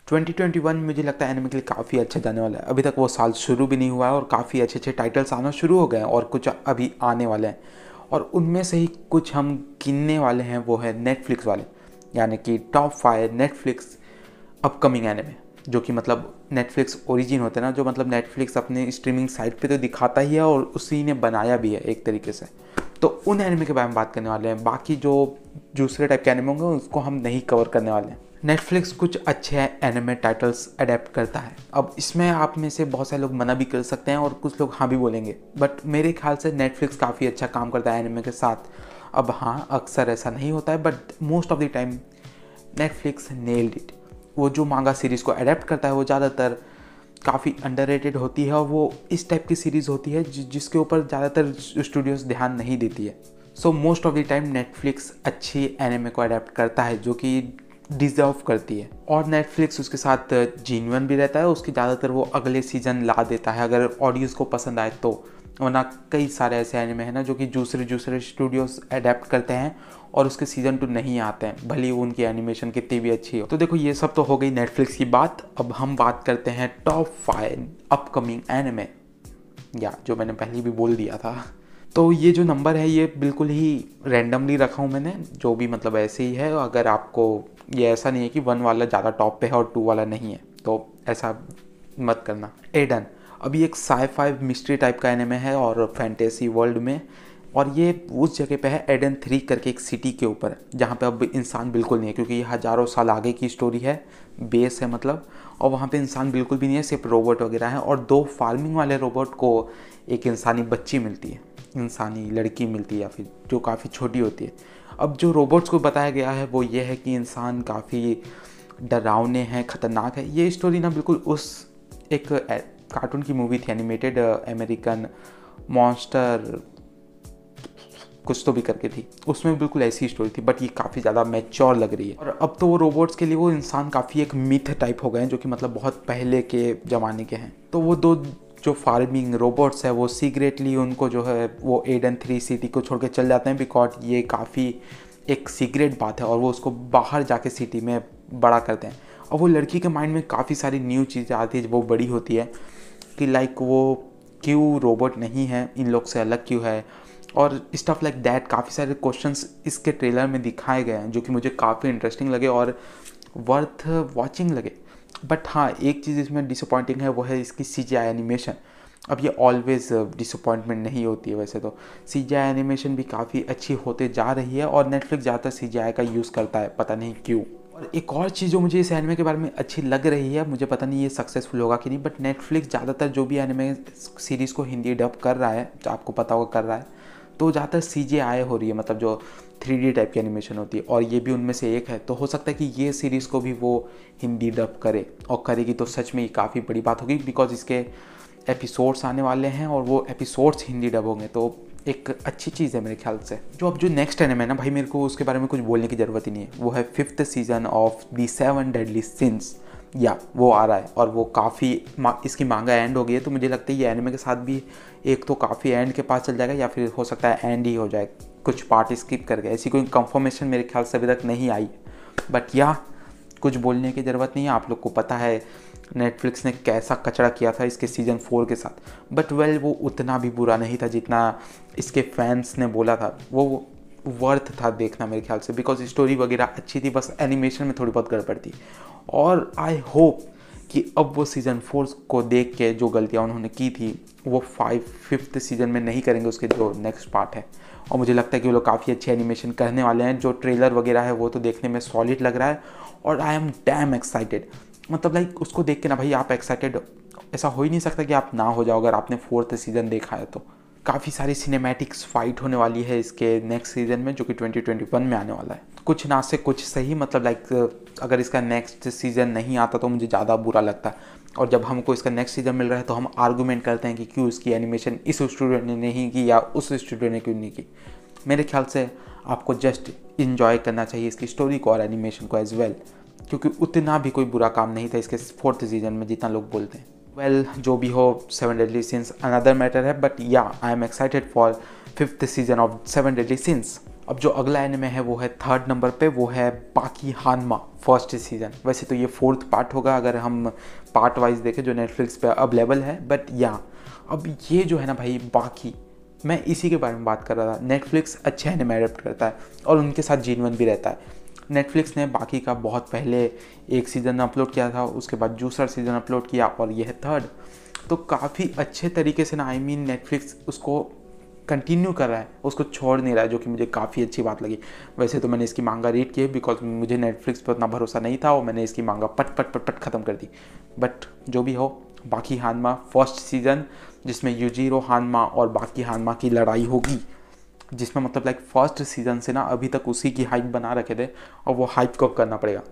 2021 मुझे लगता है एनिमे के लिए काफ़ी अच्छा जाने वाला है। अभी तक वो साल शुरू भी नहीं हुआ है और काफ़ी अच्छे अच्छे टाइटल्स आना शुरू हो गए हैं और कुछ अभी आने वाले हैं। और उनमें से ही कुछ हम गिनने वाले हैं, वो है नेटफ्लिक्स वाले, यानी कि टॉप 5 नेटफ्लिक्स अपकमिंग एनिमे, जो कि मतलब नेटफ्लिक्स ओरिजिन होते हैं ना, जो मतलब नेटफ्लिक्स अपने स्ट्रीमिंग साइट पे तो दिखाता ही है और उसी ने बनाया भी है एक तरीके से। तो उन एनिमे के बारे में बात करने वाले हैं। बाकी जो दूसरे टाइप के एनिमे होंगे उसको हम नहीं कवर करने वाले हैं। नेटफ्लिक्स कुछ अच्छे एनिमे टाइटल्स अडेप्ट करता है। अब इसमें आप में से बहुत सारे लोग मना भी कर सकते हैं और कुछ लोग हाँ भी बोलेंगे, बट मेरे ख्याल से नेटफ्लिक्स काफ़ी अच्छा काम करता है एनिमे के साथ। अब हाँ, अक्सर ऐसा नहीं होता है, but most of the time Netflix nailed it. वो जो मांगा सीरीज़ को अडेप्ट करता है वो ज़्यादातर काफ़ी अंडररेटेड होती है और वो इस टाइप की सीरीज़ होती है जिसके ऊपर ज़्यादातर स्टूडियोज ध्यान नहीं देती है। So most of the time Netflix अच्छी एनिमे को अडेप्ट करता है जो कि डिज़र्व करती है, और नेटफ्लिक्स उसके साथ जीन्युइन भी रहता है। उसकी ज़्यादातर वो अगले सीज़न ला देता है अगर ऑडियंस को पसंद आए तो, वरना कई सारे ऐसे एनिमे हैं ना जो कि दूसरे स्टूडियोज अडेप्ट करते हैं और उसके सीज़न 2 नहीं आते हैं, भले ही उनकी एनिमेशन कितनी भी अच्छी हो। तो देखो, ये सब तो हो गई नेटफ्लिक्स की बात। अब हम बात करते हैं टॉप 5 अपकमिंग एनिमे, या जो मैंने पहले भी बोल दिया था। तो ये जो नंबर है ये बिल्कुल ही रैंडमली रखा हूँ मैंने, जो भी मतलब ऐसे ही है। अगर आपको ये ऐसा नहीं है कि 1 वाला ज़्यादा टॉप पे है और 2 वाला नहीं है, तो ऐसा मत करना। एडन अभी एक साई-फाई मिस्ट्री टाइप का एनिमे है और फैंटेसी वर्ल्ड में, और ये उस जगह पे है एडन 3 करके एक सिटी के ऊपर, जहाँ पे अब इंसान बिल्कुल नहीं है, क्योंकि ये हज़ारों साल आगे की स्टोरी है, बेस है मतलब। और वहाँ पे इंसान बिल्कुल भी नहीं है, सिर्फ रोबोट वगैरह है। और 2 फार्मिंग वाले रोबोट को एक इंसानी बच्ची मिलती है, इंसानी लड़की मिलती है, या फिर जो काफ़ी छोटी होती है। अब जो रोबोट्स को बताया गया है वो ये है कि इंसान काफ़ी डरावने हैं, ख़तरनाक है। ये स्टोरी ना बिल्कुल उस एक कार्टून की मूवी थी एनिमेटेड, अमेरिकन मॉन्स्टर कुछ तो भी करके थी, उसमें बिल्कुल ऐसी स्टोरी थी, बट ये काफ़ी ज़्यादा मैच्योर लग रही है। और अब तो वो रोबोट्स के लिए वो इंसान काफ़ी एक मिथ टाइप हो गए हैं, जो कि मतलब बहुत पहले के ज़माने के हैं। तो वो 2 जो फार्मिंग रोबोट्स है वो सीक्रेटली उनको जो है वो एडन 3 सिटी को छोड़ के चल जाते हैं, बिकॉज ये काफ़ी एक सीक्रेट बात है और वो उसको बाहर जाके सिटी में बड़ा करते हैं। और वो लड़की के माइंड में काफ़ी सारी न्यू चीज़ें आती है, वो बड़ी होती है कि लाइक वो क्यों रोबोट नहीं है, इन लोग से अलग क्यों है, और स्टफ लाइक दैट। काफ़ी सारे क्वेश्चंस इसके ट्रेलर में दिखाए गए हैं जो कि मुझे काफ़ी इंटरेस्टिंग लगे और वर्थ वॉचिंग लगे। बट हाँ, एक चीज़ इसमें डिसअपॉइंटिंग है, वो है इसकी CGI एनिमेशन। अब ये ऑलवेज़ डिसअपॉइंटमेंट नहीं होती है, वैसे तो CGI एनिमेशन भी काफ़ी अच्छी होते जा रही है और नेटफ्लिक्स ज़्यादातर CGI का यूज़ करता है, पता नहीं क्यों। और एक और चीज़ जो मुझे इस एनिमे के बारे में अच्छी लग रही है, मुझे पता नहीं ये सक्सेसफुल होगा कि नहीं, बट नेटफ्लिक्स ज़्यादातर जो भी एनिमे सीरीज़ को हिंदी डब कर रहा है, जो आपको पता होगा कर रहा है, तो ज़्यादातर CGI हो रही है, मतलब जो 3D टाइप की एनिमेशन होती है, और ये भी उनमें से एक है। तो हो सकता है कि ये सीरीज़ को भी वो हिंदी डब करे, और करेगी तो सच में ये काफ़ी बड़ी बात होगी, बिकॉज इसके एपिसोड्स आने वाले हैं और वो एपिसोड्स हिंदी डब होंगे, तो एक अच्छी चीज़ है मेरे ख्याल से। जो अब जो नेक्स्ट एनिमे है ना भाई, मेरे को उसके बारे में कुछ बोलने की ज़रूरत ही नहीं है। वो है 5th season off the 7 deadly since, या वो आ रहा है और वो काफ़ी इसकी मांगा एंड हो गई है। तो मुझे लगता है ये एनिमे के साथ भी एक तो काफ़ी एंड के पास चल जाएगा, या फिर हो सकता है एंड ही हो जाए, कुछ पार्ट स्किप कर गए। ऐसी कोई कंफर्मेशन मेरे ख्याल से अभी तक नहीं आई, बट या कुछ बोलने की ज़रूरत नहीं है। आप लोग को पता है नेटफ्लिक्स ने कैसा कचरा किया था इसके सीज़न 4 के साथ, बट वेल वो उतना भी बुरा नहीं था जितना इसके फैंस ने बोला था। वो वर्थ था देखना मेरे ख्याल से, बिकॉज स्टोरी वगैरह अच्छी थी, बस एनिमेशन में थोड़ी बहुत गड़बड़ थी। और आई होप कि अब वो सीज़न 4 को देख के जो गलतियाँ उन्होंने की थी वो 5th सीज़न में नहीं करेंगे, उसके जो नेक्स्ट पार्ट है। और मुझे लगता है कि वो लोग काफ़ी अच्छी एनिमेशन करने वाले हैं। जो ट्रेलर वगैरह है वो तो देखने में सॉलिड लग रहा है, और आई एम डैम एक्साइटेड। मतलब लाइक उसको देख के ना भाई आप एक्साइटेड ऐसा हो ही नहीं सकता कि आप ना हो जाओ अगर आपने 4th सीज़न देखा है तो। काफ़ी सारी सिनेमैटिक्स फाइट होने वाली है इसके नेक्स्ट सीज़न में, जो कि 2021 में आने वाला है। कुछ ना से कुछ सही, मतलब लाइक अगर इसका नेक्स्ट सीज़न नहीं आता तो मुझे ज़्यादा बुरा लगता, और जब हमको इसका नेक्स्ट सीज़न मिल रहा है तो हम आर्गूमेंट करते हैं कि क्यों इसकी एनिमेशन इस स्टूडियो ने नहीं की या उस स्टूडियो ने क्यों नहीं की। मेरे ख्याल से आपको जस्ट इंजॉय करना चाहिए इसकी स्टोरी को और एनिमेशन को एज वेल, क्योंकि उतना भी कोई बुरा काम नहीं था इसके 4th सीज़न में जितना लोग बोलते हैं। वेल, जो भी हो, 7 डेडली सिंस अनदर मैटर है, बट या I am excited for 5th season off 7 deadly since. अब जो अगला एनिमे है वो है थर्ड नंबर पे, वो है बाकी हानमा फर्स्ट सीज़न। वैसे तो ये फोर्थ पार्ट होगा अगर हम पार्ट वाइज देखें जो नेटफ्लिक्स पे अवेलेबल है, बट या अब ये जो है ना भाई बाकी, मैं इसी के बारे में बात कर रहा था। नेटफ्लिक्स अच्छे एनिमे एडेप्ट करता है और उनके साथ जीनवन भी रहता है। नेटफ्लिक्स ने बाकी का बहुत पहले एक सीज़न अपलोड किया था, उसके बाद दूसरा सीज़न अपलोड किया और ये है थर्ड। तो काफ़ी अच्छे तरीके से ना नेटफ्लिक्स उसको कंटिन्यू कर रहा है, उसको छोड़ नहीं रहा है, जो कि मुझे काफ़ी अच्छी बात लगी। वैसे तो मैंने इसकी मांगा रीड की है बिकॉज मुझे नेटफ्लिक्स पर उतना भरोसा नहीं था और मैंने इसकी मांगा पट पट पट पट ख़त्म कर दी। बट जो भी हो, बाकी हानमा फर्स्ट सीज़न जिसमें यूजीरो हानमा और बाकी हानमा की लड़ाई होगी, जिसमें मतलब लाइक फर्स्ट सीज़न से ना अभी तक उसी की हाइप बना रखे थे और वो हाइप को करना पड़ेगा।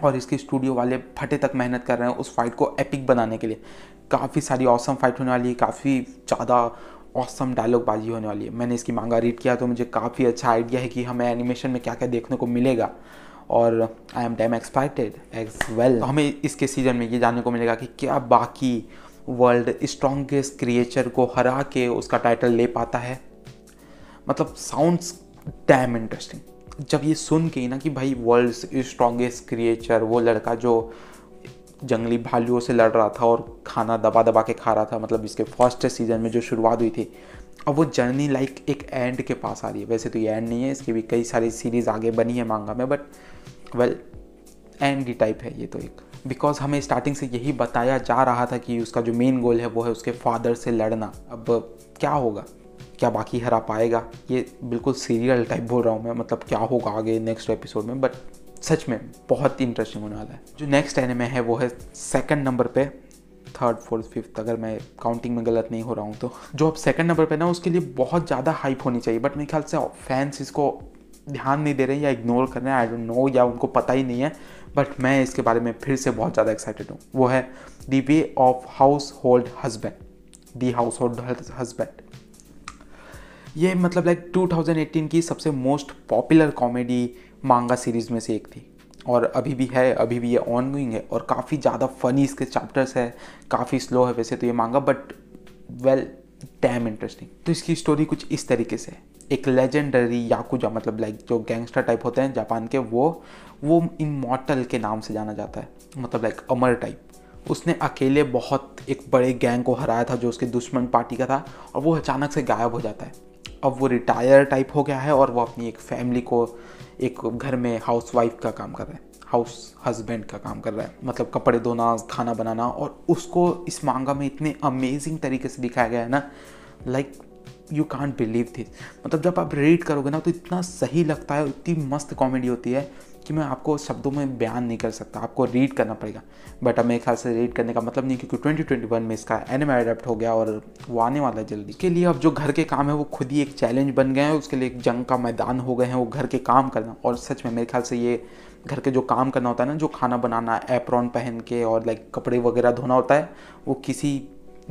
और इसके स्टूडियो वाले फटे तक मेहनत कर रहे हैं उस फाइट को एपिक बनाने के लिए। काफ़ी सारी ऑसम फाइट होने वाली है, काफ़ी ज़्यादा ऑसम डायलॉग बाजी होने वाली है। मैंने इसकी मांगा रीड किया तो मुझे काफ़ी अच्छा आइडिया है कि हमें एनिमेशन में क्या क्या देखने को मिलेगा और I am damn excited as well. तो हमें इसके सीज़न में ये जानने को मिलेगा कि क्या बाकी वर्ल्ड स्ट्रॉन्गेस्ट क्रिएचर को हरा के उसका टाइटल ले पाता है। मतलब साउंड्स डैम इंटरेस्टिंग जब ये सुन के ना कि भाई वर्ल्ड स्ट्रॉन्गेस्ट क्रिएचर, वो लड़का जो जंगली भालुओं से लड़ रहा था और खाना दबा दबा के खा रहा था, मतलब इसके फर्स्ट सीज़न में जो शुरुआत हुई थी, अब वो जर्नी लाइक एक एंड के पास आ रही है। वैसे तो ये एंड नहीं है, इसकी भी कई सारी सीरीज़ आगे बनी है मांगा में, but well and he type है ये तो एक। बिकॉज हमें स्टार्टिंग से यही बताया जा रहा था कि उसका जो मेन गोल है वो है उसके फादर से लड़ना। अब क्या होगा, क्या बाकी हरा पाएगा? ये बिल्कुल सीरियल टाइप बोल रहा हूँ मैं, मतलब क्या होगा आगे नेक्स्ट एपिसोड में, बट सच में बहुत इंटरेस्टिंग होने वाला है। जो नेक्स्ट एनिमे है वो है सेकंड नंबर पे, थर्ड फोर्थ फिफ्थ अगर मैं काउंटिंग में गलत नहीं हो रहा हूँ तो। जो अब सेकंड नंबर पे ना उसके लिए बहुत ज़्यादा हाइप होनी चाहिए, बट मेरे ख्याल से फैंस इसको ध्यान नहीं दे रहे हैं या इग्नोर कर रहे हैं, आई डोंट नो, या उनको पता ही नहीं है। बट मैं इसके बारे में फिर से बहुत ज़्यादा एक्साइटेड हूँ। वो है the way of house hold husband, the house hold husband. ये मतलब लाइक 2018 की सबसे मोस्ट पॉपुलर कॉमेडी मांगा सीरीज़ में से एक थी और अभी भी है, अभी भी ये ऑन गोइंग है और काफ़ी ज़्यादा फनी इसके चैप्टर्स है। काफ़ी स्लो है वैसे तो ये मांगा, बट वेल डैम इंटरेस्टिंग। तो इसकी स्टोरी कुछ इस तरीके से है। एक लेजेंडरी याकुजा, मतलब लाइक जो गैंगस्टर टाइप होते हैं जापान के, वो इमॉर्टल के नाम से जाना जाता है, मतलब लाइक अमर टाइप। उसने अकेले बहुत एक बड़े गैंग को हराया था जो उसके दुश्मन पार्टी का था, और वो अचानक से गायब हो जाता है। अब वो रिटायर टाइप हो गया है और वो अपनी एक फैमिली को, एक घर में हाउस वाइफ का काम कर रहा है, हाउस हस्बैंड का काम कर रहा है, मतलब कपड़े धोना, खाना बनाना। और उसको इस मांगा में इतने अमेजिंग तरीके से दिखाया गया है ना, like you can't believe this. मतलब जब आप रीड करोगे ना तो इतना सही लगता है, इतनी मस्त कॉमेडी होती है कि मैं आपको शब्दों में बयान नहीं कर सकता, आपको रीड करना पड़ेगा। बट अब मेरे ख्याल से रीड करने का मतलब नहीं, क्योंकि 2021 में इसका एनिमे अडेप्ट हो गया और वो आने वाला है जल्दी। इसके लिए अब जो घर के काम है वो खुद ही एक चैलेंज बन गए हैं, उसके लिए एक जंग का मैदान हो गए हैं वो घर के काम करना। और सच में मेरे ख्याल से ये घर के जो काम करना होता है ना, जो खाना बनाना, एप्रॉन पहन के और लाइक कपड़े वगैरह धोना होता है, वो किसी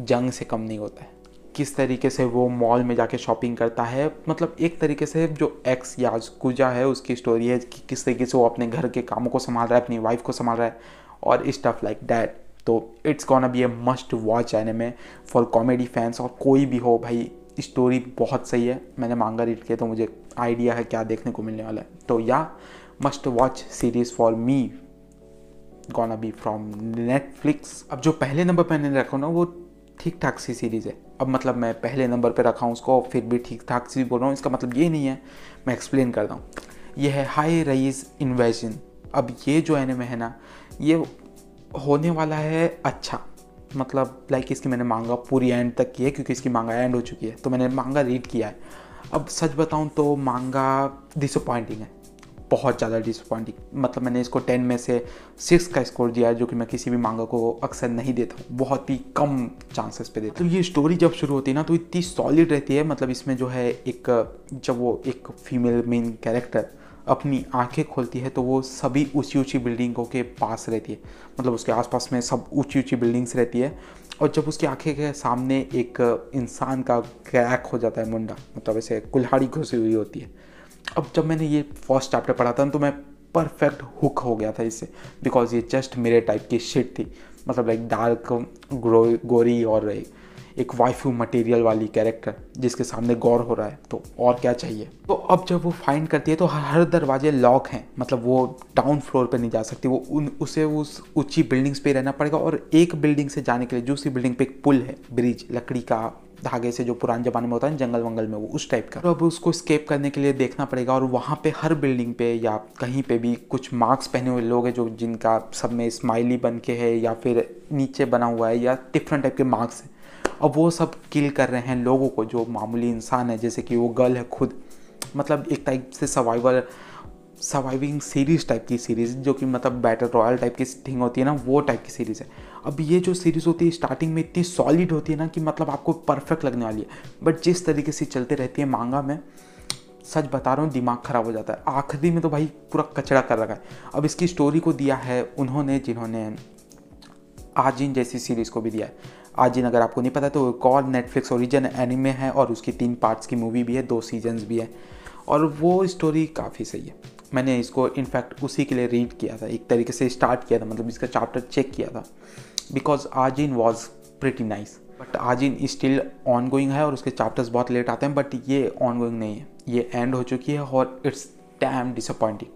जंग से कम नहीं होता है। किस तरीके से वो मॉल में जाके शॉपिंग करता है, मतलब एक तरीके से जो एक्स याकुजा है उसकी स्टोरी है कि किस तरीके से वो अपने घर के कामों को संभाल रहा है, अपनी वाइफ को संभाल रहा है और स्टफ लाइक दैट। तो it's gonna be A must watch anime for comedy fans. और कोई भी हो भाई, स्टोरी बहुत सही है। मैंने मांगा रीड किया तो मुझे आइडिया है क्या देखने को मिलने वाला है। तो या must watch series for me gonna be from Netflix. अब जो पहले नंबर पर मैंने रखा ना वो ठीक ठाक सी सीरीज़ है। अब मतलब मैं पहले नंबर पे रखा हूँ उसको, फिर भी ठीक ठाक सी बोल रहा हूँ, इसका मतलब ये नहीं है, मैं एक्सप्लेन करता हूँ। ये है हाई राइज इन्वेजन। अब ये जो एनिमे है ना, ये होने वाला है अच्छा, मतलब लाइक इसकी मैंने मांगा पूरी एंड तक की है क्योंकि इसकी मांगा एंड हो चुकी है, तो मैंने मांगा रीड किया है। अब सच बताऊँ तो मांगा डिसअपॉइंटिंग है, बहुत ज़्यादा डिसअपॉइंटिंग। मतलब मैंने इसको 10 में से 6 का स्कोर दिया है, जो कि मैं किसी भी मांगा को अक्सर नहीं देता हूँ, बहुत ही कम चांसेस पे देता हूँ। तो ये स्टोरी जब शुरू होती है ना तो इतनी सॉलिड रहती है। मतलब इसमें जो है जब वो एक फीमेल मेन कैरेक्टर अपनी आंखें खोलती है तो वो सभी ऊंची ऊंची बिल्डिंगों के पास रहती है, मतलब उसके आसपास में सब ऊंची ऊंची बिल्डिंग्स रहती है। और जब उसकी आंखें के सामने एक इंसान का क्रैक हो जाता है मुंडा, मतलब ऐसे कुल्हाड़ी घुसी हुई होती है। अब जब मैंने ये फर्स्ट चैप्टर पढ़ा था तो मैं परफेक्ट हुक हो गया था इससे, बिकॉज ये जस्ट मेरे टाइप की शिट थी। मतलब लाइक डार्क गोरी और एक वाइफू मटेरियल वाली कैरेक्टर जिसके सामने गौर हो रहा है, तो और क्या चाहिए। तो अब जब वो फाइंड करती है तो हर दरवाजे लॉक हैं, मतलब वो डाउन फ्लोर पे नहीं जा सकती, वो उसे उस ऊंची बिल्डिंग्स पे रहना पड़ेगा। और एक बिल्डिंग से जाने के लिए दूसरी बिल्डिंग पे एक पुल है, ब्रिज, लकड़ी का धागे से जो पुराने ज़माने में होता है जंगल वंगल में, वो उस टाइप का। तो अब उसको स्केप करने के लिए देखना पड़ेगा। और वहाँ पे हर बिल्डिंग पे या कहीं पे भी कुछ मार्क्स पहने हुए लोग हैं जो जिनका सब में स्माइली बन के है या फिर नीचे बना हुआ है या डिफरेंट टाइप के मार्क्स हैं। अब वो सब किल कर रहे हैं लोगों को जो मामूली इंसान है, जैसे कि वो गर्ल है खुद, मतलब एक टाइप से सर्वाइविंग सीरीज़ टाइप की सीरीज़, जो कि मतलब battle royal type key thing होती है ना, वो टाइप की सीरीज़ है। अब ये जो सीरीज़ होती है स्टार्टिंग में इतनी सॉलिड होती है ना कि मतलब आपको परफेक्ट लगने वाली है, बट जिस तरीके से चलते रहती है मांगा में, सच बता रहा हूँ दिमाग ख़राब हो जाता है। आखिरी में तो भाई पूरा कचरा कर रखा है। अब इसकी स्टोरी को दिया है उन्होंने जिन्होंने आजिन जैसी सीरीज़ को भी दिया है। आजिन अगर आपको नहीं पता तो एक और नेटफ्लिक्स ओरिजिन एनिमे है और उसकी 3 पार्ट्स की मूवी भी है, 2 सीजन्स भी है, और वो स्टोरी काफ़ी सही है। मैंने इसको इनफैक्ट उसी के लिए रीड किया था, एक तरीके से स्टार्ट किया था, मतलब इसका चैप्टर चेक किया था, बिकॉज आजिन वॉज प्रिटी नाइस। बट आजिन स्टिल ऑन गोइंग है और उसके चैप्टर्स बहुत लेट आते हैं, बट ये ऑन गोइंग नहीं है, ये एंड हो चुकी है और इट्स डैम डिसअपॉइंटिंग।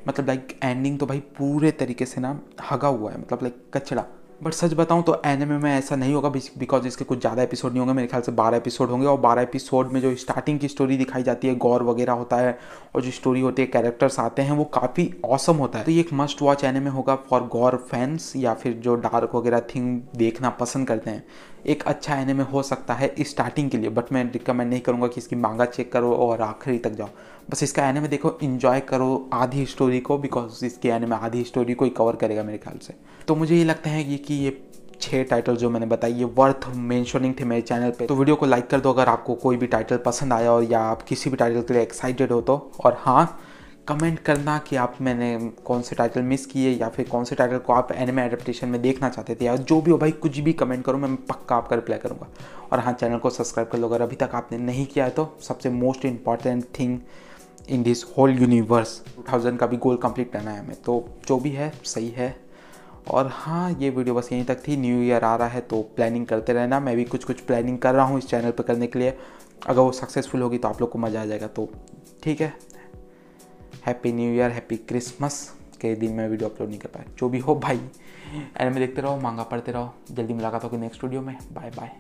मतलब लाइक एंडिंग तो भाई पूरे तरीके से ना हगा हुआ है, मतलब लाइक कचड़ा। बट सच बताऊं तो एनिमे में ऐसा नहीं होगा बिकॉज इसके कुछ ज़्यादा एपिसोड नहीं होंगे, मेरे ख्याल से 12 एपिसोड होंगे। और 12 एपिसोड में जो स्टार्टिंग की स्टोरी दिखाई जाती है, गौर वगैरह होता है और जो स्टोरी होती है, कैरेक्टर्स आते हैं, वो काफ़ी ऑसम होता है। तो ये एक मस्ट वॉच एनिमे होगा फॉर गौर फैंस या फिर जो डार्क वगैरह थिंग देखना पसंद करते हैं। एक अच्छा एनिमे हो सकता है स्टार्टिंग के लिए, बट मैं रिकमेंड नहीं करूँगा कि इसकी मांगा चेक करो और आखिरी तक जाओ। बस इसका एनिमे देखो, इन्जॉय करो आधी स्टोरी को, बिकॉज इसके एनिमे आधी स्टोरी को ही कवर करेगा मेरे ख्याल से। तो मुझे ये लगता है कि ये 6 टाइटल जो मैंने बताई ये वर्थ मेंशनिंग थे मेरे चैनल पे। तो वीडियो को लाइक कर दो अगर आपको कोई भी टाइटल पसंद आया हो या आप किसी भी टाइटल के लिए एक्साइटेड हो तो। और हाँ, कमेंट करना कि आप मैंने कौन से टाइटल मिस किए या फिर कौन से टाइटल को आप एनिमे एडेप्टेशन में देखना चाहते थे, या जो भी हो भाई, कुछ भी कमेंट करो, मैं पक्का आपका रिप्लाई करूँगा। और हाँ, चैनल को सब्सक्राइब कर लो अगर अभी तक आपने नहीं किया है तो। सबसे most important thing in this whole universe, 2000 का भी गोल कंप्लीट करना है हमें, तो जो भी है सही है। और हाँ, ये वीडियो बस यहीं तक थी। न्यू ईयर आ रहा है तो प्लानिंग करते रहना, मैं भी कुछ प्लानिंग कर रहा हूँ इस चैनल पर करने के लिए। अगर वो सक्सेसफुल होगी तो आप लोग को मज़ा आ जाएगा, तो ठीक है। Happy new year, happy Christmas के दिन मैं वीडियो अपलोड नहीं कर पाया। जो भी हो भाई, एनिमे देखते रहो, मांगा पढ़ते रहो। जल्दी मुलाकात होगी नेक्स्ट वीडियो में। Bye bye.